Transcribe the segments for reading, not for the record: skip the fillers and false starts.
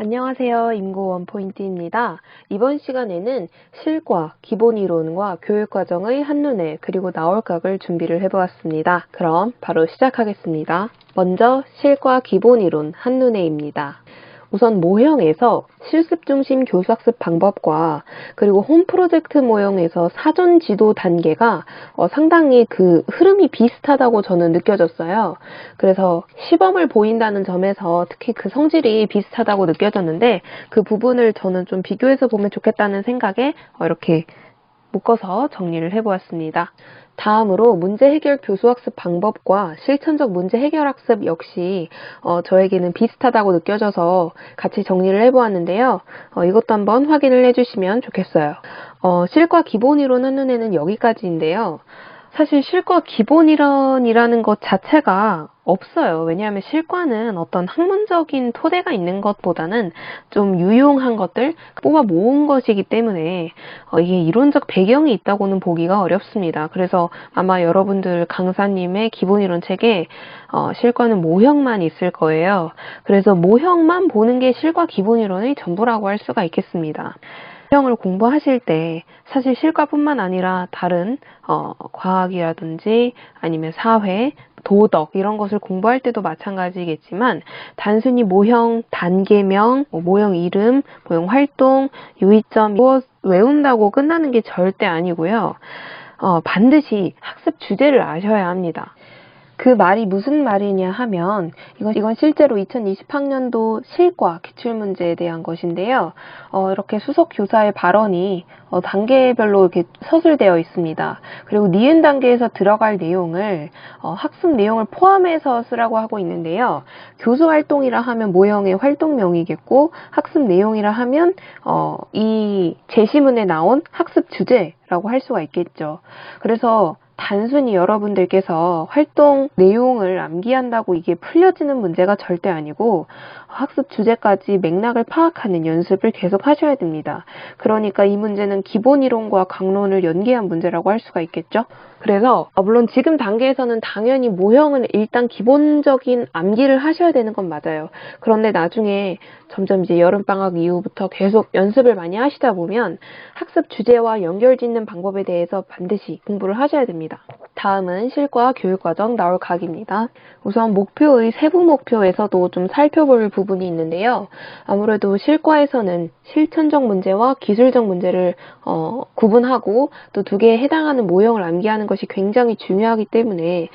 안녕하세요. 임고 원포인트입니다. 이번 시간에는 실과, 기본이론과 교육과정의 한눈에 그리고 나올 각을 준비를 해보았습니다. 그럼 바로 시작하겠습니다. 먼저 실과 기본이론 한눈에입니다. 우선 모형에서 실습 중심 교수학습 방법과 그리고 홈 프로젝트 모형에서 사전 지도 단계가 상당히 그 흐름이 비슷하다고 저는 느껴졌어요. 그래서 시범을 보인다는 점에서 특히 그 성질이 비슷하다고 느껴졌는데 그 부분을 저는 좀 비교해서 보면 좋겠다는 생각에 이렇게 묶어서 정리를 해보았습니다. 다음으로 문제 해결 교수학습 방법과 실천적 문제 해결 학습 역시 저에게는 비슷하다고 느껴져서 같이 정리를 해보았는데요. 이것도 한번 확인을 해주시면 좋겠어요. 실과 기본이론 한눈에는 여기까지인데요. 사실 실과 기본이론이라는 것 자체가 없어요. 왜냐하면 실과는 어떤 학문적인 토대가 있는 것보다는 좀 유용한 것들 뽑아 모은 것이기 때문에 이게 이론적 배경이 있다고는 보기가 어렵습니다. 그래서 아마 여러분들 강사님의 기본이론 책에 실과는 모형만 있을 거예요. 그래서 모형만 보는 게 실과 기본이론의 전부라고 할 수가 있겠습니다. 모형을 공부하실 때 사실 실과뿐만 아니라 다른 과학이라든지 아니면 사회, 도덕 이런 것을 공부할 때도 마찬가지겠지만 단순히 모형 단계명, 모형 이름, 모형 활동, 유의점 이거 외운다고 끝나는 게 절대 아니고요. 반드시 학습 주제를 아셔야 합니다. 그 말이 무슨 말이냐 하면 이건 실제로 2020학년도 실과 기출문제에 대한 것인데요. 이렇게 수석 교사의 발언이 단계별로 이렇게 서술되어 있습니다. 그리고 니은 단계에서 들어갈 내용을 학습 내용을 포함해서 쓰라고 하고 있는데요. 교수 활동이라 하면 모형의 활동명이겠고 학습 내용이라 하면 이 제시문에 나온 학습 주제라고 할 수가 있겠죠. 그래서 단순히 여러분들께서 활동 내용을 암기한다고 이게 풀려지는 문제가 절대 아니고 학습 주제까지 맥락을 파악하는 연습을 계속 하셔야 됩니다. 그러니까 이 문제는 기본 이론과 강론을 연계한 문제라고 할 수가 있겠죠. 그래서 물론 지금 단계에서는 당연히 모형은 일단 기본적인 암기를 하셔야 되는 건 맞아요. 그런데 나중에 점점 이제 여름방학 이후부터 계속 연습을 많이 하시다 보면 학습 주제와 연결짓는 방법에 대해서 반드시 공부를 하셔야 됩니다. 다음은 실과 교육과정 나올 각입니다. 우선 목표의 세부 목표에서도 좀 살펴볼 부분이 있는데요. 아무래도 실과에서는 실천적 문제와 기술적 문제를 구분하고 또 두 개에 해당하는 모형을 암기하는 것이 굉장히 중요하기 때문에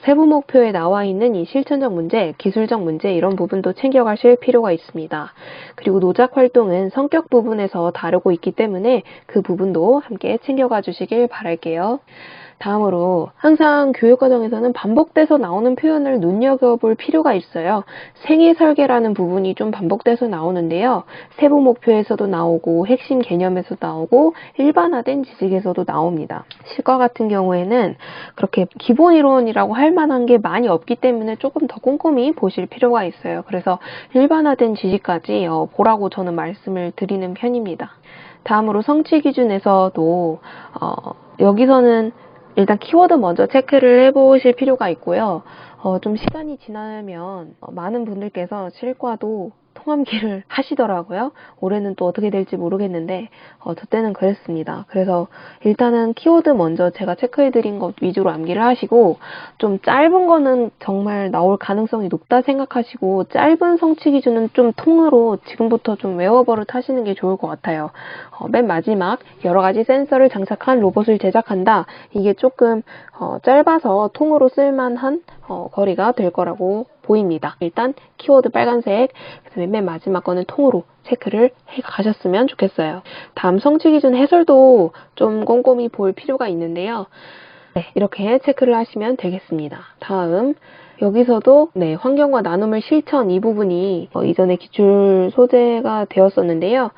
세부 목표에 나와 있는 이 실천적 문제, 기술적 문제 이런 부분도 챙겨가실 필요가 있습니다. 그리고 노작 활동은 성격 부분에서 다루고 있기 때문에 그 부분도 함께 챙겨가 주시길 바랄게요. 다음으로 항상 교육과정에서는 반복돼서 나오는 표현을 눈여겨볼 필요가 있어요. 생애 설계라는 부분이 좀 반복돼서 나오는데요. 세부 목표에서도 나오고 핵심 개념에서도 나오고 일반화된 지식에서도 나옵니다. 실과 같은 경우에는 그렇게 기본 이론이라고 할 만한 게 많이 없기 때문에 조금 더 꼼꼼히 보실 필요가 있어요. 그래서 일반화된 지식까지 보라고 저는 말씀을 드리는 편입니다. 다음으로 성취 기준에서도 여기서는 일단 키워드 먼저 체크를 해보실 필요가 있고요. 좀 시간이 지나면 많은 분들께서 실과도 통암기를 하시더라고요. 올해는 또 어떻게 될지 모르겠는데 저 때는 그랬습니다. 그래서 일단은 키워드 먼저 제가 체크해드린 것 위주로 암기를 하시고 좀 짧은 거는 정말 나올 가능성이 높다 생각하시고 짧은 성취 기준은 좀 통으로 지금부터 좀 외워버릇 하시는 게 좋을 것 같아요. 맨 마지막 여러 가지 센서를 장착한 로봇을 제작한다. 이게 조금 짧아서 통으로 쓸만한 거리가 될 거라고 보입니다. 일단 키워드 빨간색, 그다음에 맨 마지막 거는 통으로 체크를 해 가셨으면 좋겠어요. 다음 성취 기준 해설도 좀 꼼꼼히 볼 필요가 있는데요. 네, 이렇게 체크를 하시면 되겠습니다. 다음 여기서도 환경과 나눔을 실천 이 부분이 이전에 기출 소재가 되었었는데요.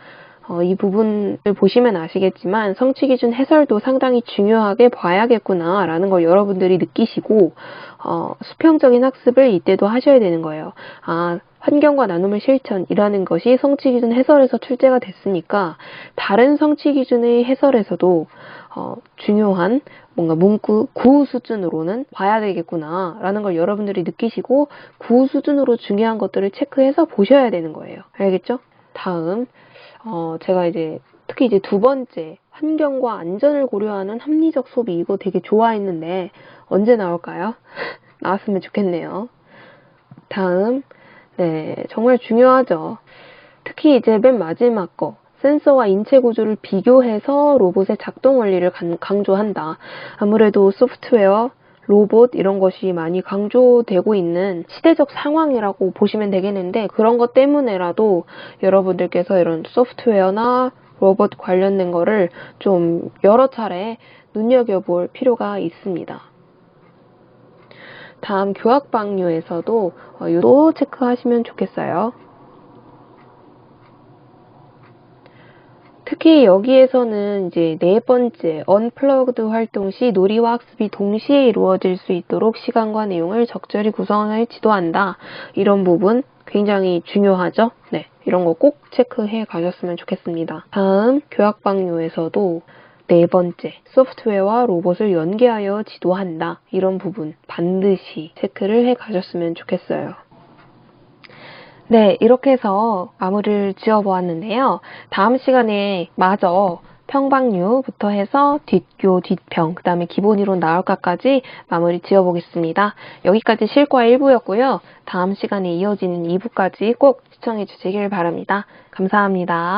이 부분을 보시면 아시겠지만 성취 기준 해설도 상당히 중요하게 봐야겠구나 라는 걸 여러분들이 느끼시고 수평적인 학습을 이때도 하셔야 되는 거예요. 환경과 나눔의 실천이라는 것이 성취 기준 해설에서 출제가 됐으니까 다른 성취 기준의 해설에서도 중요한 뭔가 문구 구우 수준으로는 봐야 되겠구나 라는 걸 여러분들이 느끼시고 구우 수준으로 중요한 것들을 체크해서 보셔야 되는 거예요. 알겠죠? 다음 제가 이제 특히 이제 두 번째 환경과 안전을 고려하는 합리적 소비 이거 되게 좋아했는데 언제 나올까요? 나왔으면 좋겠네요. 다음 네 정말 중요하죠. 특히 이제 맨 마지막 거 센서와 인체 구조를 비교해서 로봇의 작동 원리를 강조한다. 아무래도 소프트웨어, 로봇 이런 것이 많이 강조되고 있는 시대적 상황이라고 보시면 되겠는데 그런 것 때문에라도 여러분들께서 이런 소프트웨어나 로봇 관련된 거를 좀 여러 차례 눈여겨볼 필요가 있습니다. 다음 교학 방류에서도 이도 체크하시면 좋겠어요. 특히 여기에서는 이제 네 번째 언플러그드 활동 시 놀이와 학습이 동시에 이루어질 수 있도록 시간과 내용을 적절히 구성해 지도한다. 이런 부분 굉장히 중요하죠? 네, 이런 거 꼭 체크해 가셨으면 좋겠습니다. 다음 교학 방류에서도 네 번째 소프트웨어와 로봇을 연계하여 지도한다. 이런 부분 반드시 체크를 해 가셨으면 좋겠어요. 네, 이렇게 해서 마무리를 지어보았는데요. 다음 시간에 마저 평방류부터 해서 뒷교, 뒷평, 그 다음에 기본이론 나올까까지 마무리 지어보겠습니다. 여기까지 실과 1부였고요. 다음 시간에 이어지는 2부까지 꼭 시청해 주시길 바랍니다. 감사합니다.